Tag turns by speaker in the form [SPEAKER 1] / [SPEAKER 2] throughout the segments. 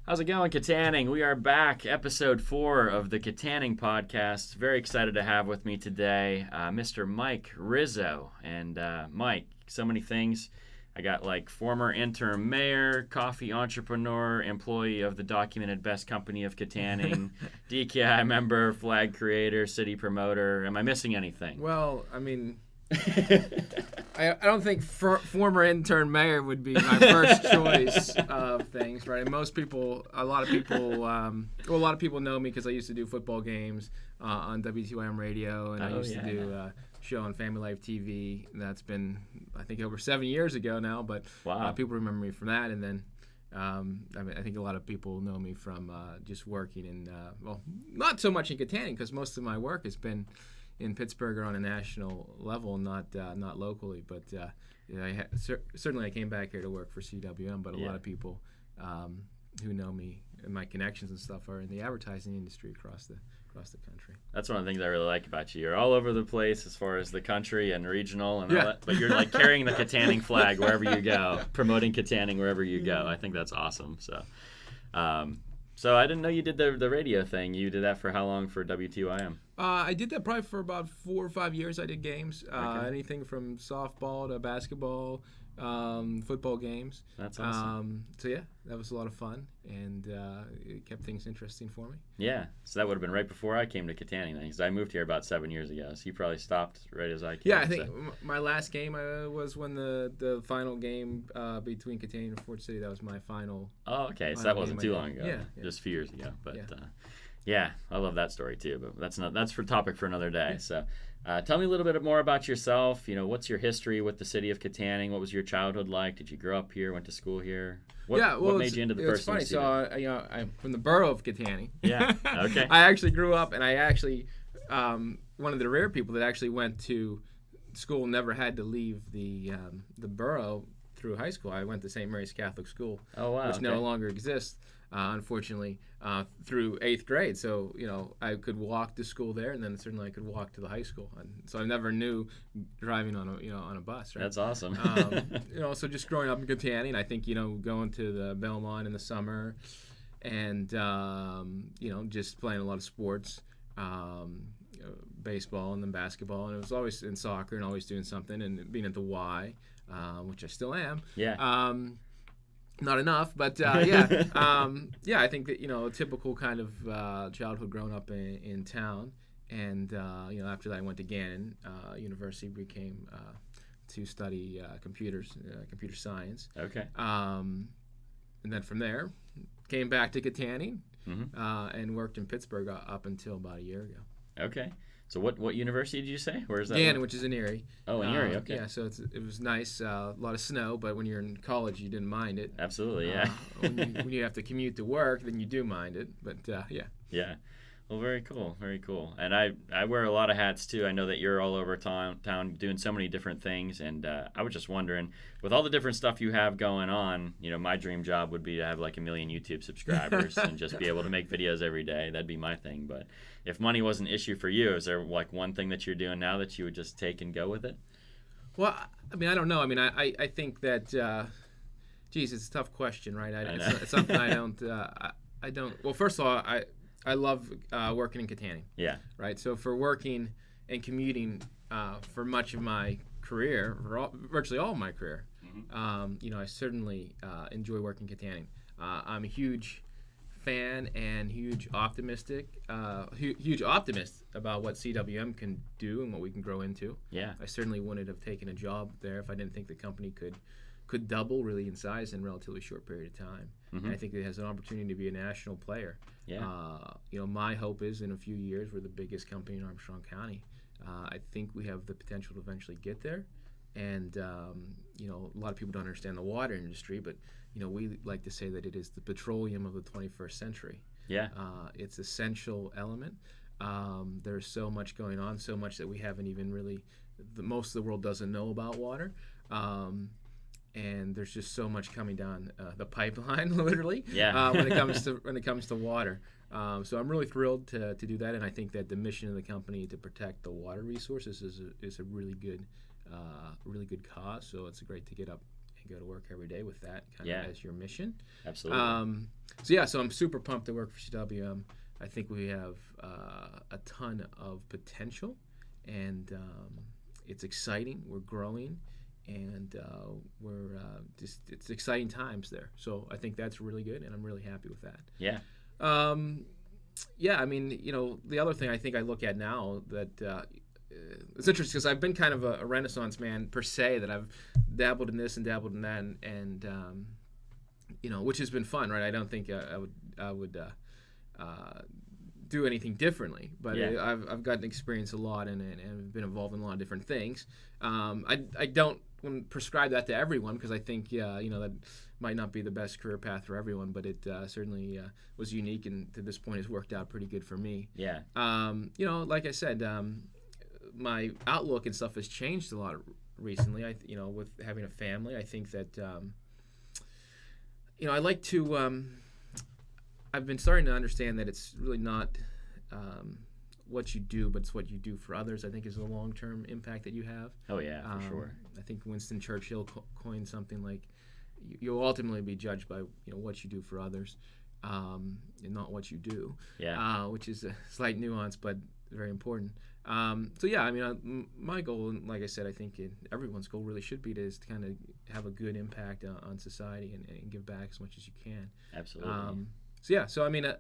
[SPEAKER 1] How's it going, Kittanning? We are back, episode 4 of the Kittanning Podcast. Very excited to have with me today Mr. Mike Rizzo. And Mike, so many things. I got like former interim mayor, coffee entrepreneur, employee of the documented best company of Kittanning, DKI member, flag creator, city promoter. Am I missing anything?
[SPEAKER 2] Well, I mean, I don't think former intern mayor would be my first choice of things, right? And a lot of people know me because I used to do football games on WTYM radio, and I used to do a show on Family Life TV. That's been, I think, over 7 years ago now, but
[SPEAKER 1] wow.
[SPEAKER 2] People remember me from that. And then I think a lot of people know me from just working in, not so much in Kittanning, because most of my work has been in Pittsburgh or on a national level, not locally. But certainly I came back here to work for CWM, but a lot of people who know me and my connections and stuff are in the advertising industry across the country.
[SPEAKER 1] That's one of the things I really like about you. You're all over the place as far as the country and regional and all that, but you're like carrying the Kittanning flag wherever you go, promoting Kittanning wherever you go. I think that's awesome. So I didn't know you did the radio thing. You did that for how long for WTYM?
[SPEAKER 2] I did that probably for about 4 or 5 years. I did games, anything from softball to basketball, football games.
[SPEAKER 1] That's awesome.
[SPEAKER 2] So yeah, that was a lot of fun, and it kept things interesting for me.
[SPEAKER 1] Yeah, so that would have been right before I came to Kittanning then, because I moved here about 7 years ago. So you probably stopped right as I came.
[SPEAKER 2] Yeah, I think my last game was when the final game between Kittanning and Fort City. That was my final.
[SPEAKER 1] Oh, okay. So that wasn't too long ago.
[SPEAKER 2] Yeah.
[SPEAKER 1] Just a few years ago. But yeah, I love that story too. But that's for topic for another day. So. Tell me a little bit more about yourself. You know, what's your history with the city of Kittanning? What was your childhood like? Did you grow up here? Went to school here? What made you into the person?
[SPEAKER 2] It's funny. So, I'm from the Borough of Kittanning.
[SPEAKER 1] Yeah. Okay.
[SPEAKER 2] I actually grew up, and I actually one of the rare people that actually went to school, never had to leave the borough through high school. I went to St. Mary's Catholic School, which no longer exists. Unfortunately, through 8th grade. So, I could walk to school there, and then certainly I could walk to the high school. And so I never knew driving on a bus. Right?
[SPEAKER 1] That's awesome.
[SPEAKER 2] So just growing up in Kittanning, I think, going to the Belmont in the summer, and just playing a lot of sports, baseball and then basketball, and it was always in soccer and always doing something, and being at the Y, which I still am.
[SPEAKER 1] Yeah.
[SPEAKER 2] Not enough, but I think that a typical kind of childhood growing up in town, and after that I went to Gannon University, became to study computer science.
[SPEAKER 1] Okay.
[SPEAKER 2] And then from there, came back to Kittanning, and worked in Pittsburgh up until about a year ago.
[SPEAKER 1] Okay. So what university did you say? Where is that?
[SPEAKER 2] Gannon, which is in Erie.
[SPEAKER 1] Oh, in Erie, okay.
[SPEAKER 2] Yeah, so it was nice. A lot of snow, but when you're in college, you didn't mind it.
[SPEAKER 1] Absolutely, yeah.
[SPEAKER 2] When you have to commute to work, then you do mind it. But yeah.
[SPEAKER 1] Yeah. Well, very cool, very cool. And I wear a lot of hats too. I know that you're all over town doing so many different things, and I was just wondering, with all the different stuff you have going on, my dream job would be to have like 1 million YouTube subscribers and just be able to make videos every day. That'd be my thing. But if money was an issue for you, is there like one thing that you're doing now that you would just take and go with it?
[SPEAKER 2] Well, I mean, I don't know. I mean, I think that, it's a tough question, right? It's something I don't. Well, first of all, I love working in Kittanning.
[SPEAKER 1] Yeah.
[SPEAKER 2] Right. So for working and commuting for much of my career, virtually all of my career, I certainly enjoy working in Kittanning. I'm a huge fan and huge optimist about what CWM can do and what we can grow into.
[SPEAKER 1] Yeah.
[SPEAKER 2] I certainly wouldn't have taken a job there if I didn't think the company could double really in size in a relatively short period of time.
[SPEAKER 1] Mm-hmm.
[SPEAKER 2] And I think it has an opportunity to be a national player.
[SPEAKER 1] Yeah.
[SPEAKER 2] My hope is in a few years we're the biggest company in Armstrong County. I think we have the potential to eventually get there. And, a lot of people don't understand the water industry, but, we like to say that it is the petroleum of the 21st century.
[SPEAKER 1] Yeah.
[SPEAKER 2] It's an essential element. There's so much going on, so much that we haven't even really, most of the world doesn't know about water. And there's just so much coming down the pipeline, literally.
[SPEAKER 1] Yeah.
[SPEAKER 2] When it comes to water, so I'm really thrilled to do that, and I think that the mission of the company to protect the water resources is a really good cause. So it's great to get up can go to work every day with that kind
[SPEAKER 1] Yeah.
[SPEAKER 2] of as your mission.
[SPEAKER 1] Absolutely.
[SPEAKER 2] So I'm super pumped to work for CW. I think we have a ton of potential, and it's exciting. We're growing, and it's exciting times there. So I think that's really good, and I'm really happy with that.
[SPEAKER 1] Yeah.
[SPEAKER 2] I mean, the other thing I think I look at now that it's interesting because I've been kind of a Renaissance man per se, that I've dabbled in this and dabbled in that, and which has been fun, right? I don't think I would do anything differently, but
[SPEAKER 1] Yeah.
[SPEAKER 2] I've gotten to experience a lot and been involved in a lot of different things. I don't want to prescribe that to everyone, because I think that might not be the best career path for everyone, but it certainly was unique, and to this point has worked out pretty good for me.
[SPEAKER 1] Yeah.
[SPEAKER 2] Like I said, my outlook and stuff has changed a lot recently. With having a family, I think that I like to. I've been starting to understand that it's really not what you do, but it's what you do for others, I think, is the long-term impact that you have.
[SPEAKER 1] Oh, yeah, for sure.
[SPEAKER 2] I think Winston Churchill coined something like, you'll ultimately be judged by what you do for others, and not what you do.
[SPEAKER 1] Yeah.
[SPEAKER 2] Which is a slight nuance, but very important. My goal, and like I said, I think everyone's goal really should be to kind of have a good impact on society and give back as much as you can.
[SPEAKER 1] Absolutely.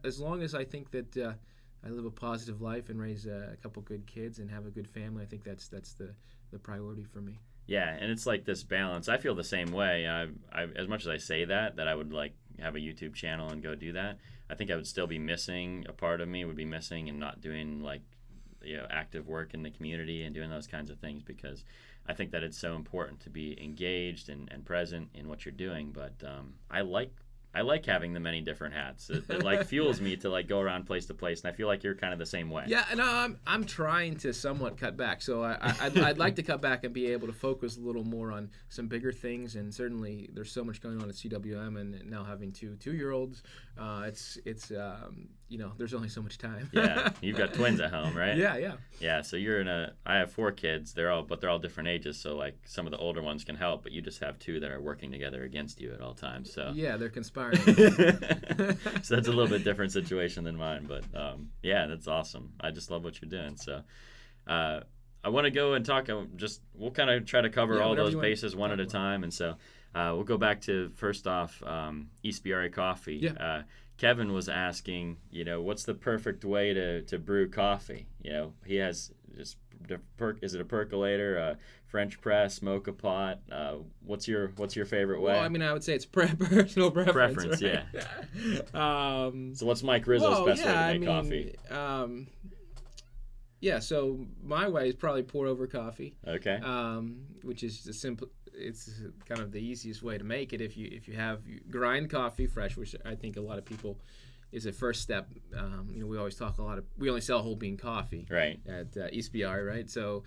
[SPEAKER 2] As long as I think that I live a positive life and raise a couple good kids and have a good family, I think that's the priority for me.
[SPEAKER 1] Yeah, and it's like this balance. I feel the same way. I as much as I say that I would like have a YouTube channel and go do that, I think I would still be missing, a part of me would be missing, and not doing active work in the community and doing those kinds of things, because I think that it's so important to be engaged and present in what you're doing. But I like having the many different hats. It like fuels me to like go around place to place, and I feel like you're kind of the same way.
[SPEAKER 2] Yeah, and I'm trying to somewhat cut back. So I'd like to cut back and be able to focus a little more on some bigger things. And certainly there's so much going on at CWM, and now having two 2-year-olds, there's only so much time.
[SPEAKER 1] Yeah, you've got twins at home, right?
[SPEAKER 2] Yeah.
[SPEAKER 1] Yeah, so I have 4 kids. They're all different ages. So like some of the older ones can help, but you just have 2 that are working together against you at all times. So
[SPEAKER 2] yeah, they're conspiring.
[SPEAKER 1] So that's a little bit different situation than mine, but that's awesome. I just love what you're doing. So I want to go and talk. We'll kind of try to cover all those bases one at a time, and so we'll go back to, first off, Ispirare coffee.
[SPEAKER 2] Yeah.
[SPEAKER 1] Kevin was asking, what's the perfect way to brew coffee? He has just is it a percolator, a French press, mocha pot? What's your favorite way?
[SPEAKER 2] Well, I would say it's personal preference.
[SPEAKER 1] Right?
[SPEAKER 2] Yeah.
[SPEAKER 1] So what's Mike Rizzo's best way to make coffee?
[SPEAKER 2] So my way is probably pour over coffee.
[SPEAKER 1] Okay.
[SPEAKER 2] Which is it's kind of the easiest way to make it. If you grind coffee fresh, which I think a lot of people is a first step. We always talk we only sell whole bean coffee,
[SPEAKER 1] right,
[SPEAKER 2] at Ispirare, right? So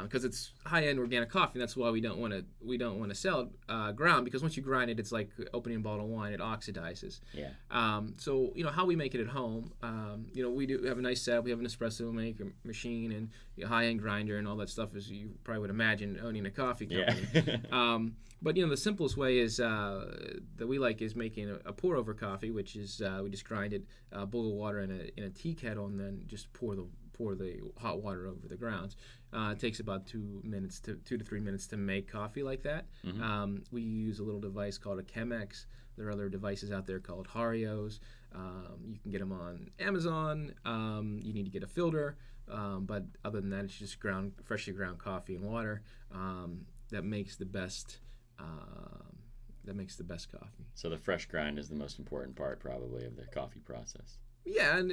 [SPEAKER 2] because it's high end organic coffee, that's why we don't want to sell it ground, because once you grind it, it's like opening a bottle of wine; it oxidizes.
[SPEAKER 1] Yeah.
[SPEAKER 2] So how we make it at home, we do have a nice setup. We have an espresso maker machine and a high end grinder and all that stuff, as you probably would imagine owning a coffee company.
[SPEAKER 1] Yeah.
[SPEAKER 2] But the simplest way is that we like is making a pour over coffee, which is we just grind it, boil water in a tea kettle, and then just pour the hot water over the grounds. It takes about 2 to 3 minutes to make coffee like that.
[SPEAKER 1] Mm-hmm.
[SPEAKER 2] We use a little device called a Chemex. There are other devices out there called Harios. You can get them on Amazon. You need to get a filter, but other than that, it's just freshly ground coffee and water that makes the best. Coffee.
[SPEAKER 1] So the fresh grind is the most important part, probably, of the coffee process.
[SPEAKER 2] Yeah, and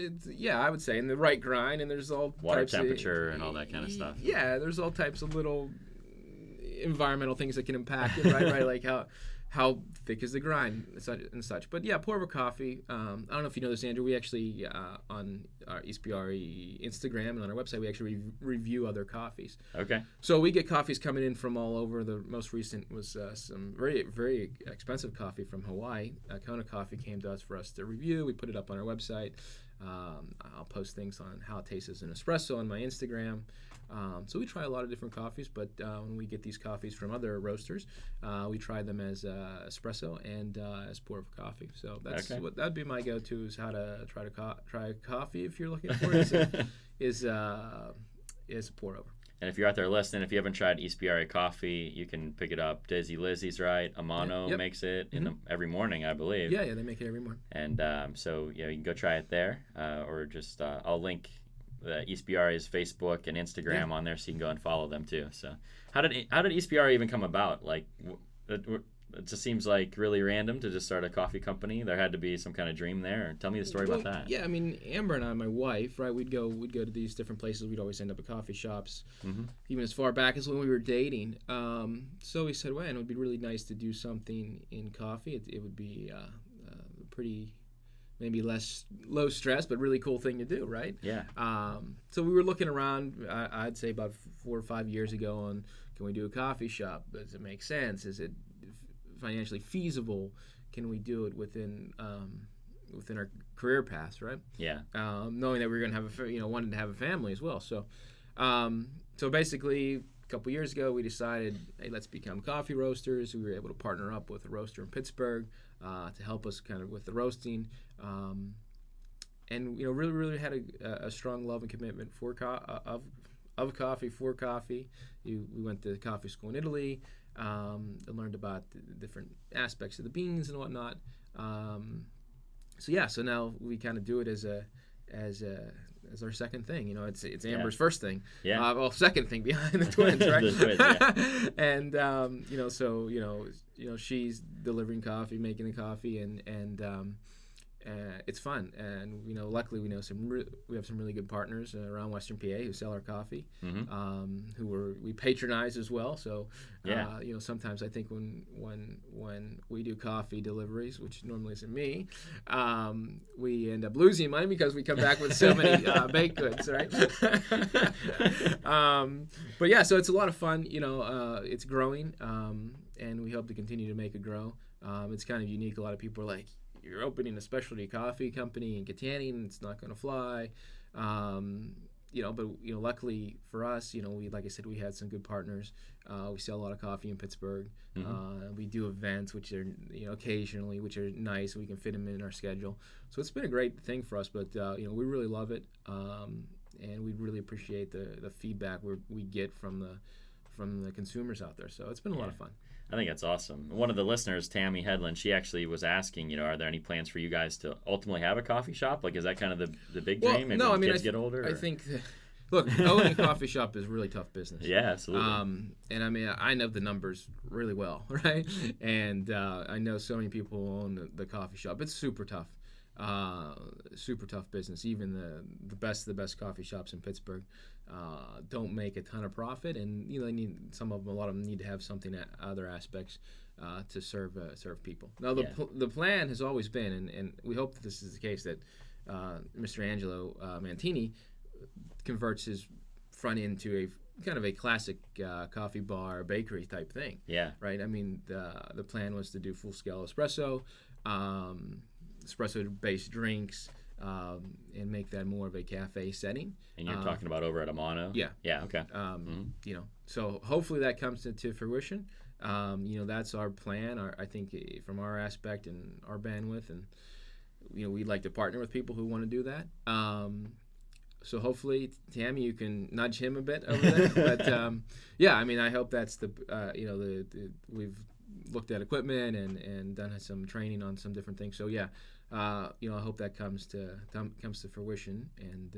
[SPEAKER 2] I would say, and the right grind, and there's all
[SPEAKER 1] water
[SPEAKER 2] types
[SPEAKER 1] temperature and all that kind of stuff.
[SPEAKER 2] Yeah, there's all types of little environmental things that can impact it, right? Right, like how thick is the grind and such. But yeah, pour over coffee. I don't know if you know this, Andrew. We actually on our Ispirare Instagram and on our website, we actually review other coffees.
[SPEAKER 1] Okay.
[SPEAKER 2] So we get coffees coming in from all over. The most recent was some very, very expensive coffee from Hawaii. Kona Coffee came to us for us to review. We put it up on our website. I'll post things on how it tastes as an espresso on my Instagram. So we try a lot of different coffees, but when we get these coffees from other roasters, we try them as espresso and as pour over coffee. So that's what that'd be my go-to, is how to try coffee if you're looking for it. is pour over.
[SPEAKER 1] And if you're out there listening, if you haven't tried Ispirare coffee, you can pick it up. Dizzy Lizzie's right. Amano makes it every morning, I believe.
[SPEAKER 2] Yeah, they make it every morning.
[SPEAKER 1] And so you can go try it there, or just I'll link the Ispirare's Facebook and Instagram on there, so you can go and follow them too. So how did Ispirare even come about? Like, it just seems like really random to just start a coffee company. There had to be some kind of dream there. Tell me the story about that.
[SPEAKER 2] Yeah, I mean, Amber and I, my wife, right? We'd go to these different places. We'd always end up at coffee shops, even as far back as when we were dating. So we said, well, it would be really nice to do something in coffee. It would be pretty, maybe less low stress, but really cool thing to do, right?
[SPEAKER 1] Yeah.
[SPEAKER 2] So we were looking around, I'd say about 4 or 5 years ago, on, can we do a coffee shop? Does it make sense? Is it financially feasible? Can we do it within our career paths, right?
[SPEAKER 1] Yeah.
[SPEAKER 2] Knowing that we were going to have wanted to have a family as well. So basically, a couple years ago, we decided, hey, let's become coffee roasters. We were able to partner up with a roaster in Pittsburgh to help us kind of with the roasting, and really had a strong love and commitment for coffee. We went to coffee school in Italy. And learned about the different aspects of the beans and whatnot. So now we kind of do it as our second thing. It's Amber's first thing. Yeah. Second thing behind the twins, right? The twins, yeah. And she's delivering coffee, making the coffee, and it's fun. And luckily we know we have some really good partners around Western PA who sell our coffee, who we patronize as well. So sometimes I think when we do coffee deliveries, which normally isn't me, we end up losing money because we come back with so many baked goods, right? But yeah, so it's a lot of fun. It's growing, and we hope to continue to make it grow. It's kind of unique. A lot of people are like, you're opening a specialty coffee company in Kittanning, it's not going to fly. But luckily for us, like I said, we had some good partners. We sell a lot of coffee in Pittsburgh. We do events, which are occasionally, which are nice. We can fit them in our schedule. So it's been a great thing for us. But we really love it, and we really appreciate the feedback we get from the consumers out there. So it's been a lot of fun.
[SPEAKER 1] I think that's awesome. One of the listeners, Tammy Headland, she actually was asking, are there any plans for you guys to ultimately have a coffee shop? Like, is that kind of the big dream? Maybe when kids get older?
[SPEAKER 2] I think, look, owning a coffee shop is really tough business.
[SPEAKER 1] Yeah, absolutely.
[SPEAKER 2] And I mean, I know the numbers really well, right? And I know so many people who own the coffee shop. It's super tough. Super tough business. Even the best of the best coffee shops in Pittsburgh don't make a ton of profit, and they need a lot of them need to have something other aspects to serve people. Now the plan has always been, and we hope that this is the case, that Mr. Angelo Mantini converts his front end to a kind of a classic coffee bar bakery type thing.
[SPEAKER 1] Yeah.
[SPEAKER 2] Right. I mean, the plan was to do full scale espresso. Espresso-based drinks, and make that more of a cafe setting.
[SPEAKER 1] And you're talking about over at Amano?
[SPEAKER 2] Yeah.
[SPEAKER 1] Yeah, okay.
[SPEAKER 2] So hopefully that comes to fruition. That's our plan, I think, from our aspect and our bandwidth. And, we'd like to partner with people who want to do that. So hopefully, Tammy, you can nudge him a bit over there. But, I hope that's we've looked at equipment and done some training on some different things. So I hope that comes to fruition. And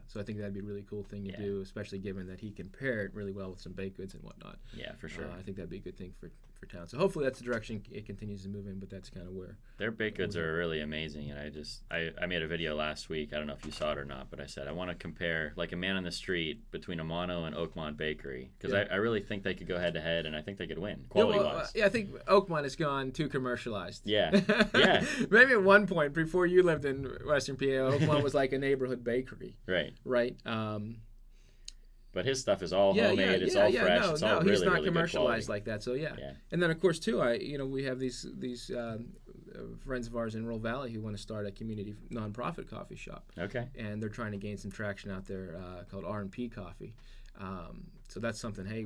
[SPEAKER 2] so I think that'd be a really cool thing to do, especially given that he can pair it really well with some baked goods and whatnot.
[SPEAKER 1] Yeah, for sure.
[SPEAKER 2] I think that'd be a good thing for town. So hopefully that's the direction it continues to move in. But that's kind of where
[SPEAKER 1] their baked goods are really amazing. And I made a video last week. I don't know if you saw it or not, but I said I want to compare like a man on the street between Amano and Oakmont Bakery, because I really think they could go head to head, and I think they could win quality wise.
[SPEAKER 2] I think Oakmont has gone too commercialized.
[SPEAKER 1] Yeah.
[SPEAKER 2] Maybe at one point before you lived in Western PA, Oakmont was like a neighborhood bakery.
[SPEAKER 1] Right. But his stuff is all homemade. It's all fresh. It's all really,
[SPEAKER 2] he's not
[SPEAKER 1] really
[SPEAKER 2] commercialized like that. So And then of course too, we have these friends of ours in Rural Valley who want to start a community nonprofit coffee shop.
[SPEAKER 1] Okay.
[SPEAKER 2] And they're trying to gain some traction out there called R&P Coffee. So that's something, hey,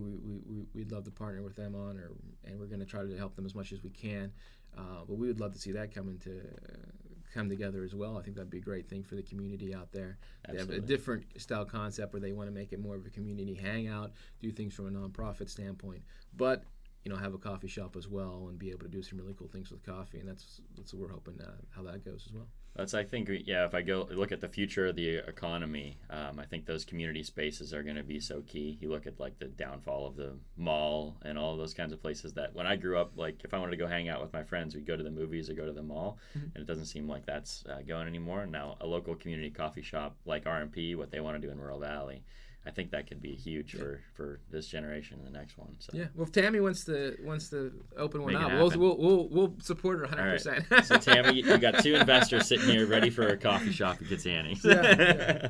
[SPEAKER 2] we'd love to partner with them on, and we're going to try to help them as much as we can. But we would love to see that come together as well. I think that'd be a great thing for the community out there.
[SPEAKER 1] Absolutely.
[SPEAKER 2] They have a different style concept where they want to make it more of a community hangout, do things from a nonprofit standpoint, but have a coffee shop as well and be able to do some really cool things with coffee. And that's what we're hoping how that goes as well.
[SPEAKER 1] That's, I think, if I go look at the future of the economy, I think those community spaces are going to be so key. You look at like the downfall of the mall and all those kinds of places that when I grew up, like if I wanted to go hang out with my friends, we'd go to the movies or go to the mall, and it doesn't seem like that's going anymore. And now a local community coffee shop like R&P, what they want to do in Rural Valley, I think that could be huge for this generation and the next one. So.
[SPEAKER 2] Yeah. Well, if Tammy wants to open one
[SPEAKER 1] Make it
[SPEAKER 2] up,
[SPEAKER 1] happen.
[SPEAKER 2] we'll support her 100%.
[SPEAKER 1] Right. So Tammy, you got 2 investors sitting here ready for a coffee shop at Kittanning.
[SPEAKER 2] Yeah.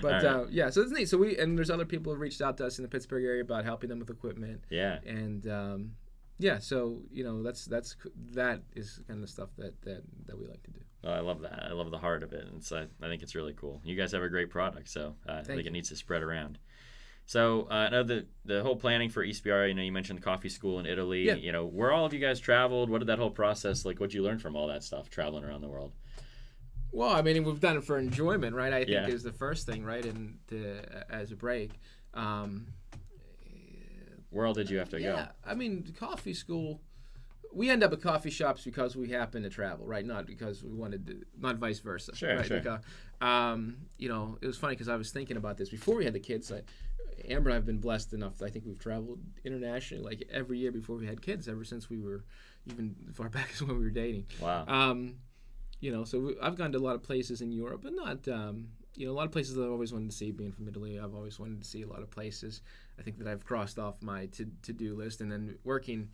[SPEAKER 2] But
[SPEAKER 1] right.
[SPEAKER 2] So it's neat. So there's other people who reached out to us in the Pittsburgh area about helping them with equipment.
[SPEAKER 1] Yeah.
[SPEAKER 2] And so that is kind of the stuff that we like to do.
[SPEAKER 1] Well, I love that. I love the heart of it. And so I think it's really cool. You guys have a great product, so I think it needs to spread around. So I know the whole planning for Ispirare, you mentioned the coffee school in Italy.
[SPEAKER 2] Yeah.
[SPEAKER 1] Where all of you guys traveled? What did that whole process, like what did you learn from all that stuff, traveling around the world?
[SPEAKER 2] Well, I mean, we've done it for enjoyment, right? I think is the first thing, right? And as a break.
[SPEAKER 1] Where all did you have to go?
[SPEAKER 2] Yeah, I mean, coffee school. We end up at coffee shops because we happen to travel, right? Not because we wanted to, not vice versa.
[SPEAKER 1] Sure,
[SPEAKER 2] right?
[SPEAKER 1] sure.
[SPEAKER 2] Because, it was funny because I was thinking about this before we had the kids. Amber and I have been blessed enough. I think we've traveled internationally like every year before we had kids, ever since we were even far back as when we were dating.
[SPEAKER 1] Wow.
[SPEAKER 2] So I've gone to a lot of places in Europe, but not, a lot of places that I've always wanted to see. Being from Italy, I've always wanted to see a lot of places. I think that I've crossed off my to-do list, and then working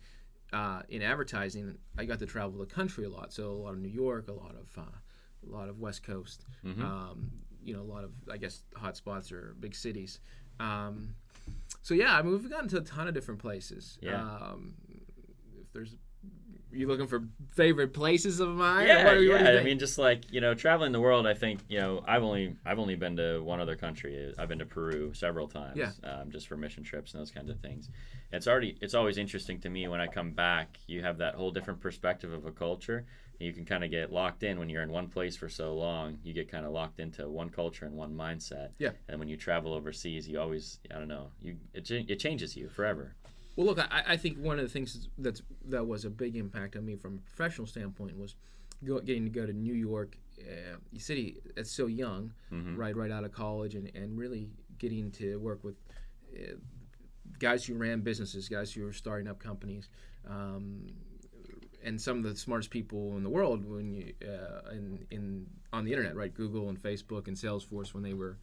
[SPEAKER 2] in advertising, I got to travel the country a lot. So a lot of New York, a lot of West Coast,
[SPEAKER 1] Mm-hmm.
[SPEAKER 2] a lot of, I guess, hot spots or big cities. We've gotten to a ton of different places.
[SPEAKER 1] Yeah.
[SPEAKER 2] Are you looking for favorite places of mine?
[SPEAKER 1] Yeah,
[SPEAKER 2] what do you
[SPEAKER 1] I
[SPEAKER 2] think?
[SPEAKER 1] mean, just like traveling the world. I think I've only been to one other country. I've been to Peru several times.
[SPEAKER 2] Yeah.
[SPEAKER 1] Just for mission trips and those kinds of things. It's always interesting to me when I come back. You have that whole different perspective of a culture. And you can kind of get locked in when you're in one place for so long. You get kind of locked into one culture and one mindset.
[SPEAKER 2] Yeah.
[SPEAKER 1] And when you travel overseas, you always it changes you forever.
[SPEAKER 2] Well, look, I think one of the things that was a big impact on me from a professional standpoint was getting to go to New York, a city that's so young,
[SPEAKER 1] Mm-hmm.
[SPEAKER 2] right out of college, and really getting to work with guys who ran businesses, guys who were starting up companies, and some of the smartest people in the world when you on the internet, right? Google and Facebook and Salesforce when they were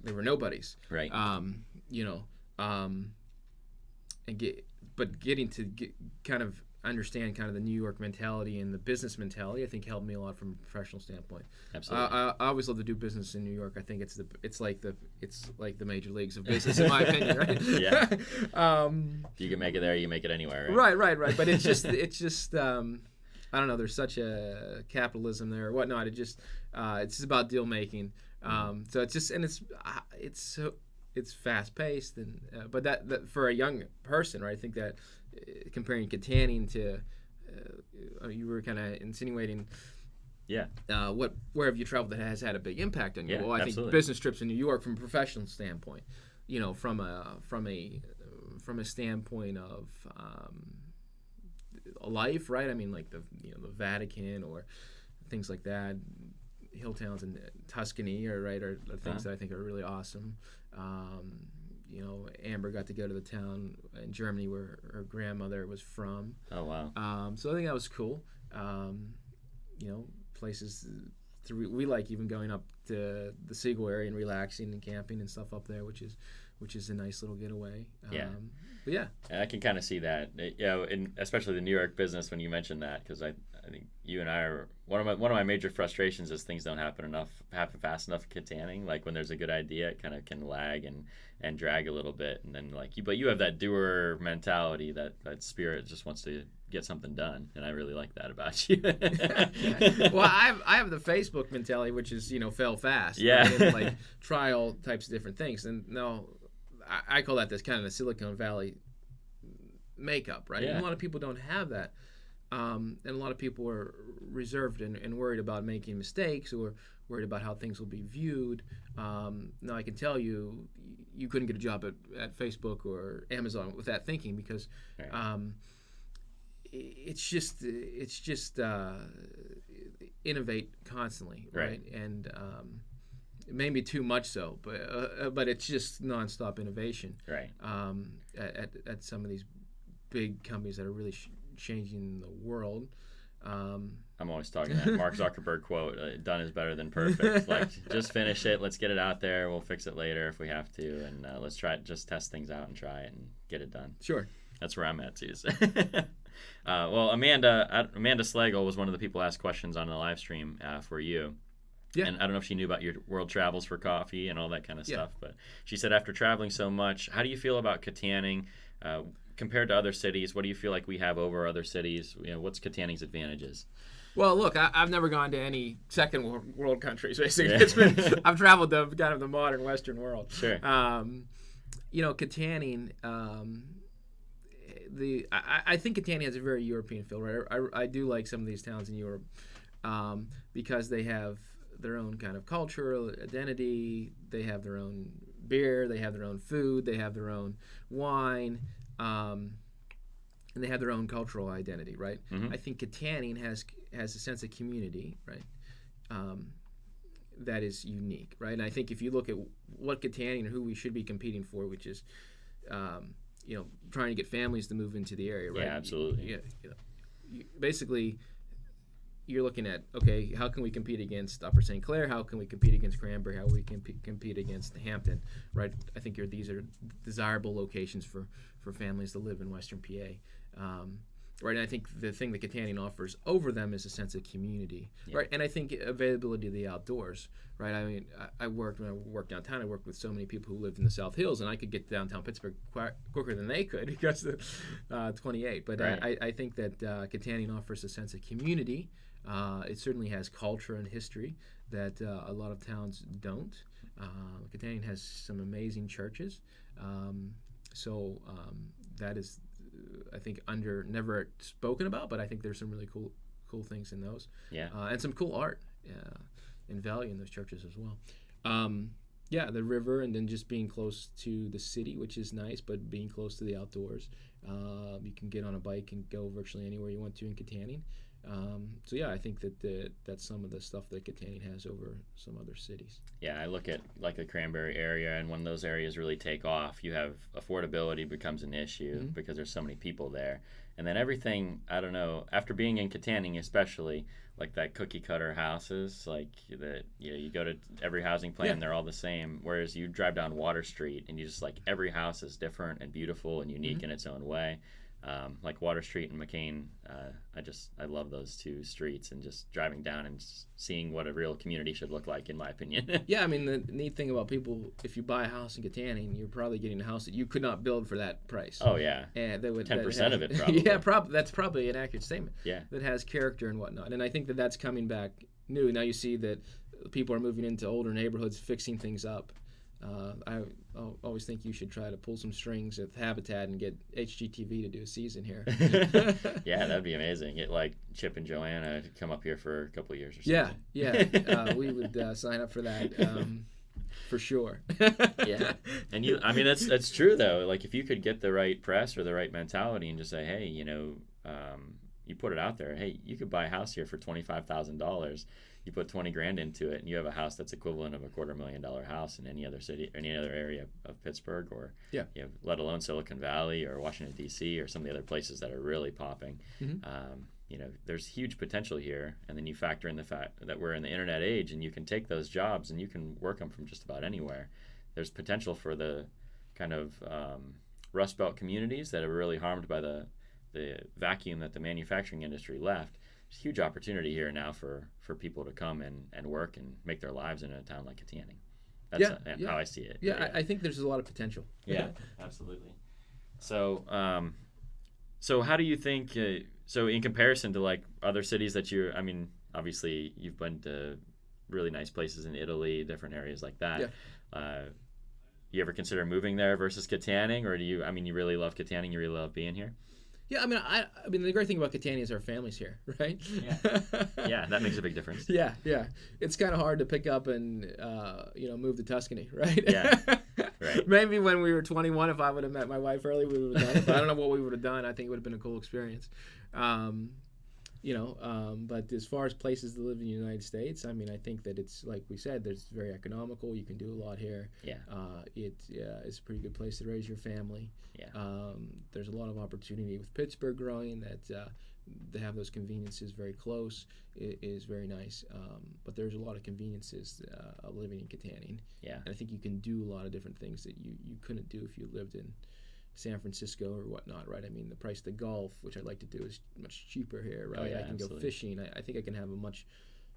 [SPEAKER 2] nobodies,
[SPEAKER 1] Right.
[SPEAKER 2] Getting to kind of understand kind of the New York mentality and the business mentality, I think helped me a lot from a professional standpoint.
[SPEAKER 1] Absolutely.
[SPEAKER 2] I always love to do business in New York. I think it's like the major leagues of business in my opinion, right?
[SPEAKER 1] Yeah. If you can make it there, you make it anywhere, right?
[SPEAKER 2] Right. But it's just I don't know. There's such a capitalism there or whatnot. It's just about deal making. So it's just it's fast paced but that for a young person, right? I think that comparing Kittanning to you were kind of insinuating.
[SPEAKER 1] Yeah.
[SPEAKER 2] Where have you traveled that has had a big impact on you?
[SPEAKER 1] Yeah,
[SPEAKER 2] Well, I
[SPEAKER 1] absolutely.
[SPEAKER 2] think business trips in New York from a professional standpoint, from a standpoint of life, right? I mean, like the Vatican or things like that, hill towns in Tuscany, are things that I think are really awesome. Amber got to go to the town in Germany where her grandmother was from.
[SPEAKER 1] Oh wow.
[SPEAKER 2] So I think that was cool. Places we like even going up to the Siegel area and relaxing and camping and stuff up there, which is a nice little getaway.
[SPEAKER 1] Yeah.
[SPEAKER 2] But yeah.
[SPEAKER 1] And I can kind of see that, in especially the New York business when you mentioned that, because I think you and I are one of my major frustrations is things don't happen fast enough at Kittanning. Like when there's a good idea, it kind of can lag and drag a little bit, and then but you have that doer mentality, that spirit just wants to get something done, and I really like that about you.
[SPEAKER 2] Well, I have the Facebook mentality, which is fail fast.
[SPEAKER 1] Yeah.
[SPEAKER 2] Right? And like trial types of different things, and no, I call that this kind of the Silicon Valley makeup, right?
[SPEAKER 1] Yeah.
[SPEAKER 2] And a lot of people don't have that, and a lot of people are reserved and worried about making mistakes or worried about how things will be viewed. Now I can tell you couldn't get a job at Facebook or Amazon with that thinking, because
[SPEAKER 1] Right.
[SPEAKER 2] it's just innovate constantly, right? And maybe too much so, but it's just nonstop innovation.
[SPEAKER 1] Right.
[SPEAKER 2] At some of these big companies that are really changing the world.
[SPEAKER 1] I'm always talking that Mark Zuckerberg quote, done is better than perfect. Like, just finish it. Let's get it out there. We'll fix it later if we have to. And let's just test things out and try it and get it done.
[SPEAKER 2] Sure.
[SPEAKER 1] That's where I'm at, too. So. Well, Amanda Slagle was one of the people who asked questions on the live stream for you.
[SPEAKER 2] Yeah.
[SPEAKER 1] And I don't know if she knew about your world travels for coffee and all that kind of stuff. But she said, after traveling so much, how do you feel about Kittanning? Compared to other cities, what do you feel like we have over other cities? What's Kittanning's advantages?
[SPEAKER 2] Well, look, I've never gone to any second world countries. Basically, I've traveled to kind of the modern Western world.
[SPEAKER 1] Sure.
[SPEAKER 2] Kittanning. I think Kittanning has a very European feel, right? I do like some of these towns in Europe because they have their own kind of cultural identity. They have their own beer. They have their own food. They have their own wine. And they have their own cultural identity, right? Mm-hmm. I think Kittanning has a sense of community, right? That is unique, right? And I think if you look at what Kittanning and who we should be competing for, which is, trying to get families to move into the area, right?
[SPEAKER 1] Yeah, absolutely.
[SPEAKER 2] Basically, you're looking at, okay, how can we compete against Upper St. Clair? How can we compete against Cranberry? How we can compete against Hampton, right? I think these are desirable locations for families to live in Western PA. Right, and I think the thing that Kittanning offers over them is a sense of community, right? And I think availability of the outdoors, right? I mean, when I worked downtown, I worked with so many people who lived in the South Hills, and I could get to downtown Pittsburgh quicker than they could because of 28. But right. I think that Kittanning offers a sense of community. It certainly has culture and history that a lot of towns don't. Kittanning has some amazing churches, so that is, I think, never spoken about, but I think there's some really cool things in those. Yeah. And some cool art and value in those churches as well. The river, and then just being close to the city, which is nice, but being close to the outdoors. You can get on a bike and go virtually anywhere you want to in Kittanning. I think that's some of the stuff that Kittanning has over some other cities. Yeah,
[SPEAKER 1] I look at like the Cranberry area, and when those areas really take off, you have affordability becomes an issue because there's so many people there. And then everything, I don't know, after being in Kittanning especially, like that cookie cutter houses, like that, you go to every housing plan, and they're all the same. Whereas you drive down Water Street and you just like every house is different and beautiful and unique in its own way. Like Water Street and Mckean, I love those two streets, and just driving down and seeing what a real community should look like, in my opinion.
[SPEAKER 2] Yeah, I mean, the neat thing about people, if you buy a house in Kittanning, you're probably getting a house that you could not build for that price.
[SPEAKER 1] Oh, yeah.
[SPEAKER 2] And
[SPEAKER 1] 10% of it, probably.
[SPEAKER 2] Yeah, that's probably an accurate statement.
[SPEAKER 1] Yeah.
[SPEAKER 2] That has character and whatnot. And I think that's coming back new. Now you see that people are moving into older neighborhoods, fixing things up. I always think you should try to pull some strings with Habitat and get HGTV to do a season here.
[SPEAKER 1] Yeah, that'd be amazing. Get like Chip and Joanna to come up here for a couple of years or something.
[SPEAKER 2] Yeah. We would sign up for that for sure.
[SPEAKER 1] Yeah, and that's true though. Like if you could get the right press or the right mentality and just say, hey, you put it out there. Hey, you could buy a house here for $25,000. You put $20,000 into it, and you have a house that's equivalent of a $250,000 house in any other city or any other area of Pittsburgh, or let alone Silicon Valley or Washington D.C. or some of the other places that are really popping. There's huge potential here, and then you factor in the fact that we're in the internet age, and you can take those jobs and you can work them from just about anywhere. There's potential for the kind of Rust Belt communities that are really harmed by the vacuum that the manufacturing industry left. There's a huge opportunity here now for people to come and work and make their lives in a town like Kittanning. That's how I see it.
[SPEAKER 2] Yeah, I think there's a lot of potential.
[SPEAKER 1] Yeah, absolutely. So how do you think So in comparison to like other cities that I mean, obviously you've been to really nice places in Italy, different areas like that.
[SPEAKER 2] Yeah.
[SPEAKER 1] You ever consider moving there versus Kittanning, or you really love Kittanning, you really love being here?
[SPEAKER 2] Yeah, I mean, the great thing about Kittanning is our family's here, right?
[SPEAKER 1] Yeah, yeah, that makes a big difference.
[SPEAKER 2] Yeah. It's kind of hard to pick up and move to Tuscany, right?
[SPEAKER 1] Yeah, right.
[SPEAKER 2] Maybe when we were 21, if I would have met my wife early, we would have done it. But I don't know what we would have done. I think it would have been a cool experience. But as far as places to live in the United States, I mean, I think that it's, like we said, it's very economical. You can do a lot here.
[SPEAKER 1] Yeah.
[SPEAKER 2] It's a pretty good place to raise your family.
[SPEAKER 1] Yeah.
[SPEAKER 2] There's a lot of opportunity with Pittsburgh growing that to have those conveniences very close is very nice. But there's a lot of conveniences of living in Kittanning.
[SPEAKER 1] Yeah.
[SPEAKER 2] And I think you can do a lot of different things that you couldn't do if you lived in San Francisco or whatnot, right? I mean, the price of the golf, which I'd like to do, is much cheaper here, right?
[SPEAKER 1] Oh, yeah,
[SPEAKER 2] I can
[SPEAKER 1] absolutely.
[SPEAKER 2] go fishing. I think I can have a much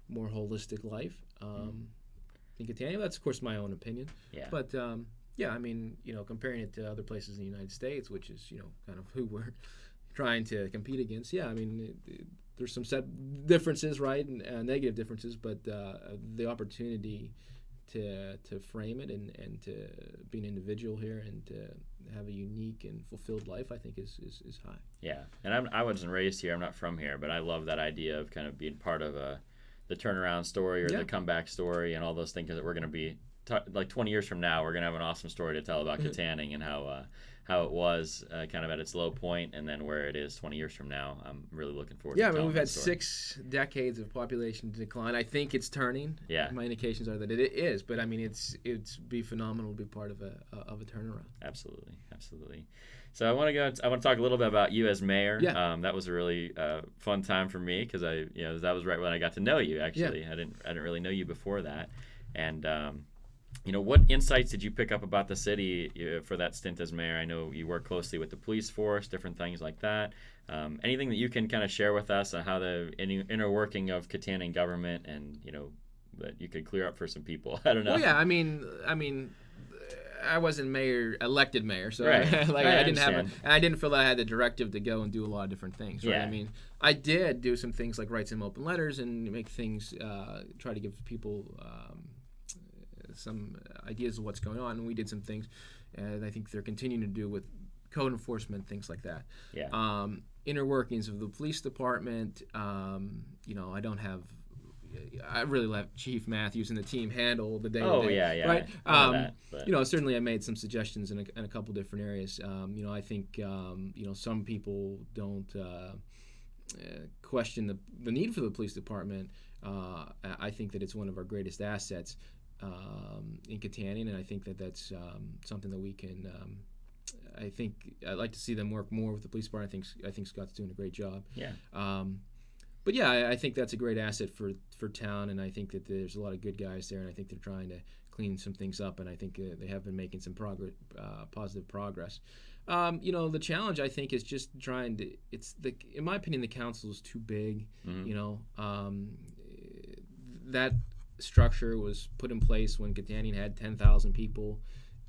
[SPEAKER 2] more holistic life in Kittanning. That's, of course, my own opinion.
[SPEAKER 1] Yeah.
[SPEAKER 2] But, I mean, comparing it to other places in the United States, which is, kind of who we're trying to compete against, I mean, there's some set differences, right, and negative differences, but the opportunity to frame it and to be an individual here and to have a unique and fulfilled life, I think is high.
[SPEAKER 1] Yeah, and I wasn't raised here. I'm not from here, but I love that idea of kind of being part of the turnaround story or the comeback story and all those things that we're going to be like 20 years from now. We're going to have an awesome story to tell about Kittanning and how it was kind of at its low point and then where it is 20 years from now. I'm really looking forward to telling
[SPEAKER 2] we've had
[SPEAKER 1] that story.
[SPEAKER 2] 6 decades of population decline. I think it's turning.
[SPEAKER 1] Yeah.
[SPEAKER 2] My indications are that it is, but I mean, it's be phenomenal to be part of a turnaround.
[SPEAKER 1] Absolutely. So I want to talk a little bit about you as mayor.
[SPEAKER 2] Yeah.
[SPEAKER 1] That was a really fun time for me because that was right when I got to know you. Actually, I didn't really know you before that, and what insights did you pick up about the city for that stint as mayor? I know you work closely with the police force, different things like that. Anything that you can kind of share with us on how the inner working of Kittanning government and that you could clear up for some people. I don't know.
[SPEAKER 2] Well, yeah, I mean, I wasn't elected mayor, so
[SPEAKER 1] right.
[SPEAKER 2] I didn't feel that I had the directive to go and do a lot of different things. Right?
[SPEAKER 1] Yeah.
[SPEAKER 2] I mean, I did do some things like write some open letters and make things, try to give people some ideas of what's going on, and we did some things, and I think they're continuing to do with code enforcement, things like that.
[SPEAKER 1] Yeah.
[SPEAKER 2] Inner workings of the police department. I really let Chief Matthews and the team handle the day-to-day.
[SPEAKER 1] Oh yeah.
[SPEAKER 2] Right.
[SPEAKER 1] I know that,
[SPEAKER 2] Certainly I made some suggestions in a couple different areas. I think some people don't question the need for the police department. I think that it's one of our greatest assets in Kittanning, and I think that's something that we can. I think I'd like to see them work more with the police department. I think Scott's doing a great job.
[SPEAKER 1] Yeah.
[SPEAKER 2] But yeah, I think that's a great asset for town, and I think that there's a lot of good guys there, and I think they're trying to clean some things up, and I think they have been making some positive progress. The challenge I think is just trying to. In my opinion, the council is too big.
[SPEAKER 1] Mm-hmm.
[SPEAKER 2] That structure was put in place when Kittanning had 10,000 people,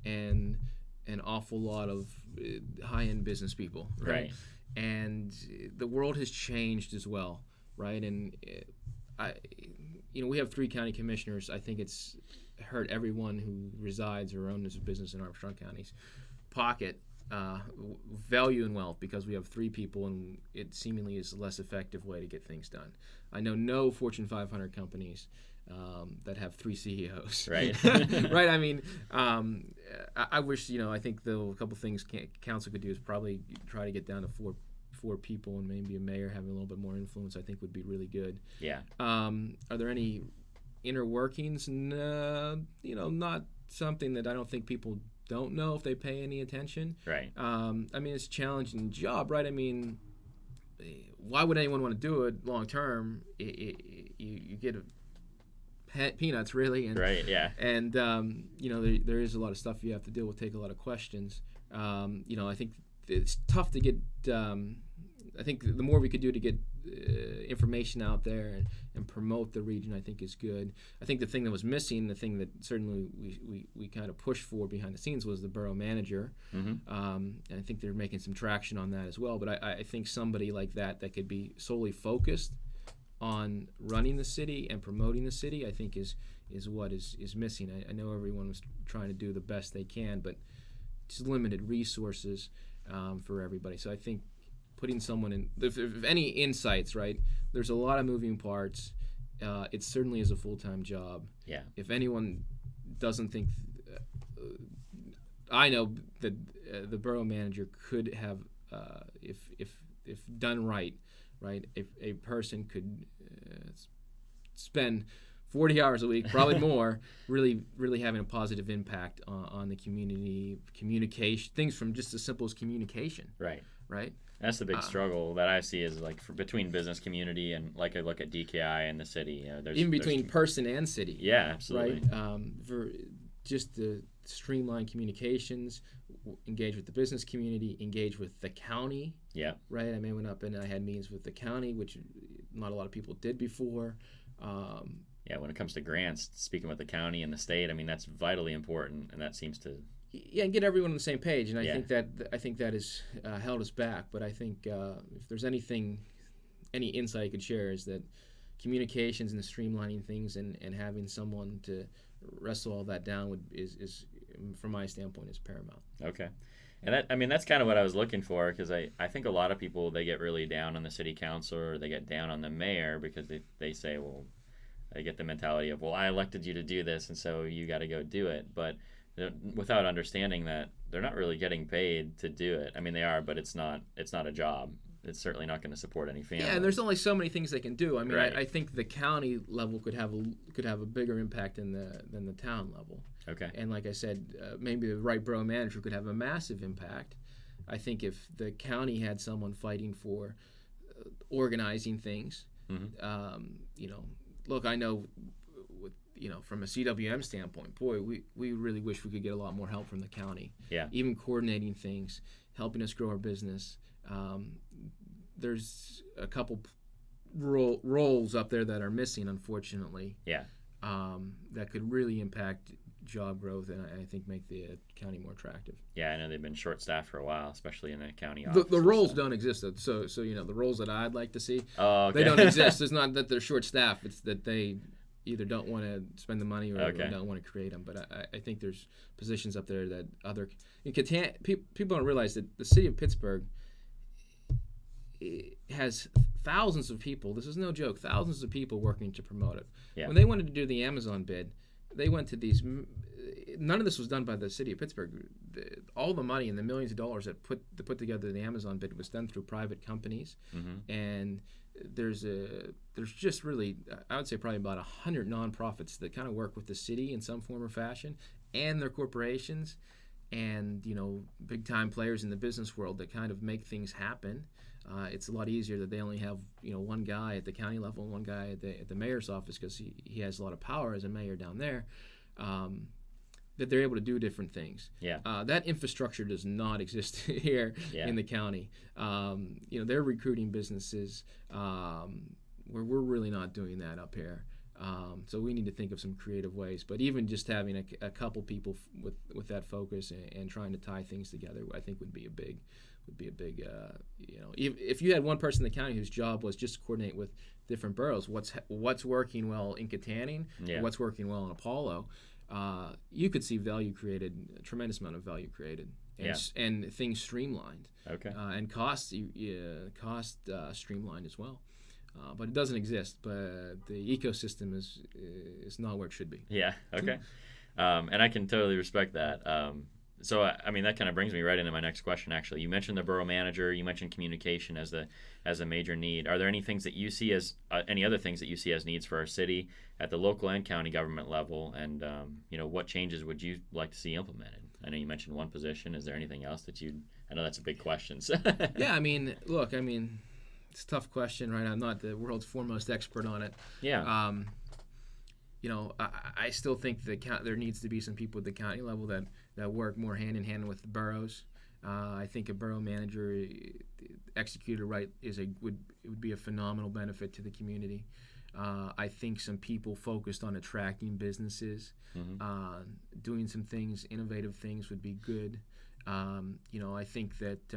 [SPEAKER 2] and an awful lot of high-end business people.
[SPEAKER 1] Right.
[SPEAKER 2] And the world has changed as well. Right, and we have 3 county commissioners. I think it's hurt everyone who resides or owns a business in Armstrong County's pocket value and wealth because we have 3 people, and it seemingly is a less effective way to get things done. I know no Fortune 500 companies that have 3 CEOs.
[SPEAKER 1] Right.
[SPEAKER 2] Right. I mean, I wish I think a couple things council could do is probably try to get down to 4 people and maybe a mayor having a little bit more influence. I think would be really good.
[SPEAKER 1] Yeah.
[SPEAKER 2] Are there any inner workings? No, not something that I don't think people don't know if they pay any attention.
[SPEAKER 1] Right.
[SPEAKER 2] I mean, it's a challenging job, right? I mean, why would anyone want to do it long term? You get peanuts, really. And,
[SPEAKER 1] right. Yeah.
[SPEAKER 2] And there is a lot of stuff you have to deal with. Take a lot of questions. I think it's tough to get. I think the more we could do to get information out there and promote the region, I think is good. I think the thing that was missing, the thing that certainly we kind of pushed for behind the scenes, was the Borough Manager. And I think they're making some traction on that as well. But I think somebody like that could be solely focused on running the city and promoting the city, I think is what is missing. I know everyone was trying to do the best they can, but just limited resources for everybody. So I think putting someone in, if any insights, right, there's a lot of moving parts. It certainly is a full-time job.
[SPEAKER 1] Yeah.
[SPEAKER 2] If anyone doesn't think, I know that the Borough Manager could have, if done right, if a person could spend 40 hours a week, probably more, really having a positive impact on the community, communication, things from just as simple as communication. Right.
[SPEAKER 1] That's the big struggle that I see is like between business community and like I look at DKI and the city.
[SPEAKER 2] Even between person and city.
[SPEAKER 1] Yeah, absolutely.
[SPEAKER 2] Right. For just the streamline communications, engage with the business community, engage with the county.
[SPEAKER 1] Yeah.
[SPEAKER 2] Right. I went up and I had meetings with the county, which not a lot of people did before.
[SPEAKER 1] Yeah, when it comes to grants, speaking with the county and the state, that's vitally important, and that seems to.
[SPEAKER 2] Yeah, and get everyone on the same page, and I think that has held us back. But I think if there's any insight you could share, is that communications and the streamlining things and having someone to wrestle all that down is from my standpoint, is paramount.
[SPEAKER 1] Okay. And that's kind of what I was looking for, because I think a lot of people, they get really down on the city council, or they get down on the mayor because they say, well, they get the mentality of, well, I elected you to do this, and so you got to go do it. But without understanding that they're not really getting paid to do it. They are, but it's not a job. It's certainly not going to support any family.
[SPEAKER 2] Yeah, and there's only so many things they can do.
[SPEAKER 1] Right.
[SPEAKER 2] I think the county level could have a bigger impact than the town level.
[SPEAKER 1] Okay.
[SPEAKER 2] And like I said, maybe the right Borough Manager could have a massive impact. I think if the county had someone fighting for organizing things, look, I know from a CWM standpoint, boy, we really wish we could get a lot more help from the county.
[SPEAKER 1] Yeah.
[SPEAKER 2] Even coordinating things, helping us grow our business. There's a couple roles up there that are missing, unfortunately.
[SPEAKER 1] Yeah.
[SPEAKER 2] That could really impact job growth and I think make the county more attractive.
[SPEAKER 1] Yeah, I know they've been short-staffed for a while, especially in the county office.
[SPEAKER 2] The roles don't exist, so the roles that I'd like to see,
[SPEAKER 1] okay.
[SPEAKER 2] They don't exist. It's not that they're short-staffed; it's that they either don't want to spend the money or don't want to create them. But I think there's positions up there that in Kittanning, people don't realize that the city of Pittsburgh has thousands of people. This is no joke. Thousands of people working to promote it.
[SPEAKER 1] Yeah.
[SPEAKER 2] When they wanted to do the Amazon bid, they went to these. None of this was done by the city of Pittsburgh. All the money and the millions of dollars that put together the Amazon bid was done through private companies, and there's just really, I would say probably about 100 nonprofits that kind of work with the city in some form or fashion, and their corporations, and big time players in the business world that kind of make things happen. It's a lot easier that they only have one guy at the county level and one guy at the mayor's office, because he has a lot of power as a mayor down there, that they're able to do different things.
[SPEAKER 1] Yeah.
[SPEAKER 2] That infrastructure does not exist here in the county. They're recruiting businesses where we're really not doing that up here. So we need to think of some creative ways. But even just having a couple people with that focus and trying to tie things together, I think would be a big. If you had one person in the county whose job was just to coordinate with different boroughs, what's working well in Kittanning, what's working well in Apollo, you could see value created, a tremendous amount of value created, and things streamlined.
[SPEAKER 1] Okay.
[SPEAKER 2] And cost streamlined as well. But it doesn't exist. But the ecosystem is not where it should be.
[SPEAKER 1] Yeah. Okay. And I can totally respect that. So that kind of brings me right into my next question. Actually, you mentioned the borough manager. You mentioned communication as a major need. Are there any things that you see as any other things that you see as needs for our city at the local and county government level? And what changes would you like to see implemented? I know you mentioned one position. Is there anything else that I know that's a big question. So.
[SPEAKER 2] Yeah. Look. It's a tough question, right? I'm not the world's foremost expert on it.
[SPEAKER 1] Yeah.
[SPEAKER 2] I still think there needs to be some people at the county level that work more hand in hand with the boroughs. I think a borough manager executed right would be a phenomenal benefit to the community. I think some people focused on attracting businesses, doing some things, innovative things would be good. I think that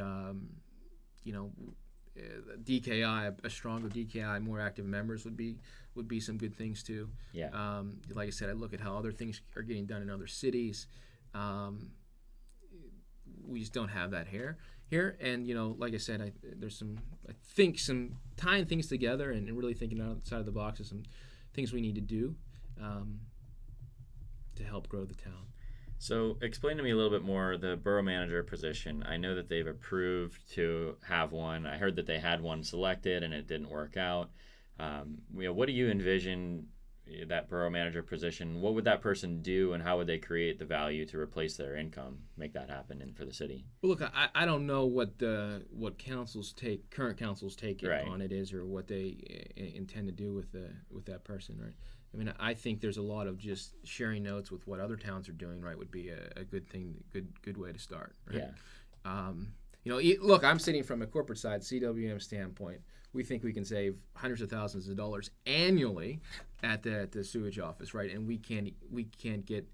[SPEAKER 2] DKI, a stronger DKI, more active members would be some good things too.
[SPEAKER 1] Yeah.
[SPEAKER 2] Like I said, I look at how other things are getting done in other cities. We just don't have that here. And like I said, I think some tying things together and really thinking outside of the box is some things we need to do to help grow the town.
[SPEAKER 1] So explain to me a little bit more the borough manager position. I know that they've approved to have one. I heard that they had one selected and it didn't work out. What do you envision that borough manager position? What would that person do, and how would they create the value to replace their income, make that happen and for the city?
[SPEAKER 2] Well, look, I don't know what current councils take
[SPEAKER 1] Right.
[SPEAKER 2] on it is, or what they intend to do with that person, right? I mean, I think there's a lot of just sharing notes with what other towns are doing, right, would be a good thing, good way to start, right?
[SPEAKER 1] Yeah.
[SPEAKER 2] Look, I'm sitting from a corporate side, CWM standpoint. We think we can save hundreds of thousands of dollars annually at the sewage office, right? And we can't get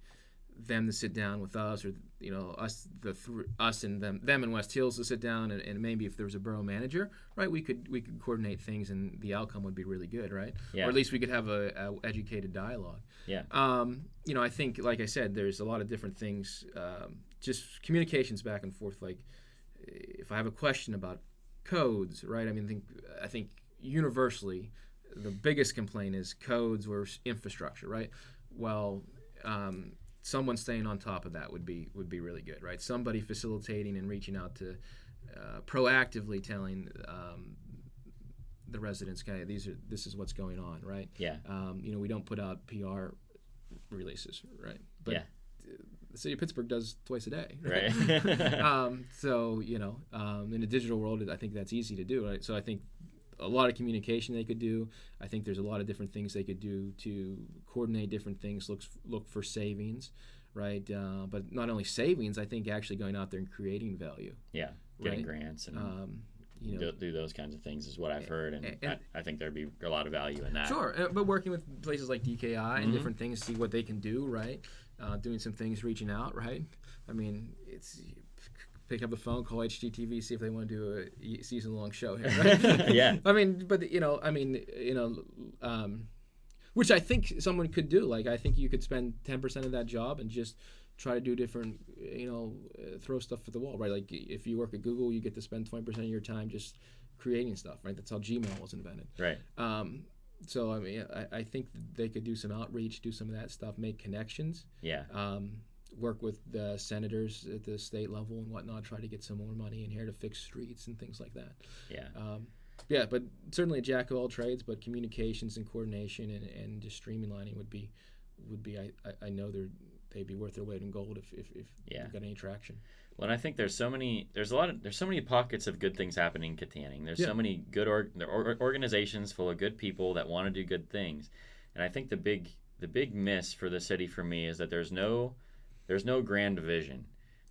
[SPEAKER 2] them to sit down with us, or us and them in West Hills to sit down, and maybe if there was a borough manager, right, we could coordinate things, and the outcome would be really good, right?
[SPEAKER 1] Yeah.
[SPEAKER 2] Or at least we could have a educated dialogue.
[SPEAKER 1] Yeah.
[SPEAKER 2] I think, like I said, there's a lot of different things, just communications back and forth. Like, if I have a question about codes, right? I mean, I think universally, the biggest complaint is codes or infrastructure, right? Well, someone staying on top of that would be really good, right? Somebody facilitating and reaching out to, proactively telling the residents, okay, this is what's going on, right?
[SPEAKER 1] Yeah.
[SPEAKER 2] We don't put out PR releases, right? But
[SPEAKER 1] yeah.
[SPEAKER 2] The city of Pittsburgh does twice a day,
[SPEAKER 1] right?
[SPEAKER 2] So in the digital world, I think that's easy to do, right? So I think a lot of communication they could do. I think there's a lot of different things they could do to coordinate different things, look for savings, right? But not only savings, I think actually going out there and creating value.
[SPEAKER 1] Yeah, getting
[SPEAKER 2] right?
[SPEAKER 1] grants and do those kinds of things is what I've heard, and I think thered be a lot of value in that.
[SPEAKER 2] Sure, but working with places like DKI and different things, see what they can do, right? Doing some things, reaching out, right? I mean, it's pick up the phone, call HGTV, see if they want to do a season-long show here, right?
[SPEAKER 1] Yeah.
[SPEAKER 2] I mean, but which I think someone could do. Like, I think you could spend 10% of that job and just try to do different, throw stuff at the wall, right? Like, if you work at Google, you get to spend 20% of your time just creating stuff, right? That's how Gmail was invented.
[SPEAKER 1] Right.
[SPEAKER 2] So, I mean, I think they could do some outreach, do some of that stuff, make connections.
[SPEAKER 1] Yeah.
[SPEAKER 2] Work with the senators at the state level and whatnot, try to get some more money in here to fix streets and things like that.
[SPEAKER 1] Yeah.
[SPEAKER 2] But certainly a jack of all trades, but communications and coordination and just streamlining would be I know they'd be worth their weight in gold if you've got any traction.
[SPEAKER 1] Well, and I think there's so many pockets of good things happening in Kittanning. There's so many good organizations full of good people that want to do good things, and I think the big miss for the city for me is that there's no grand vision.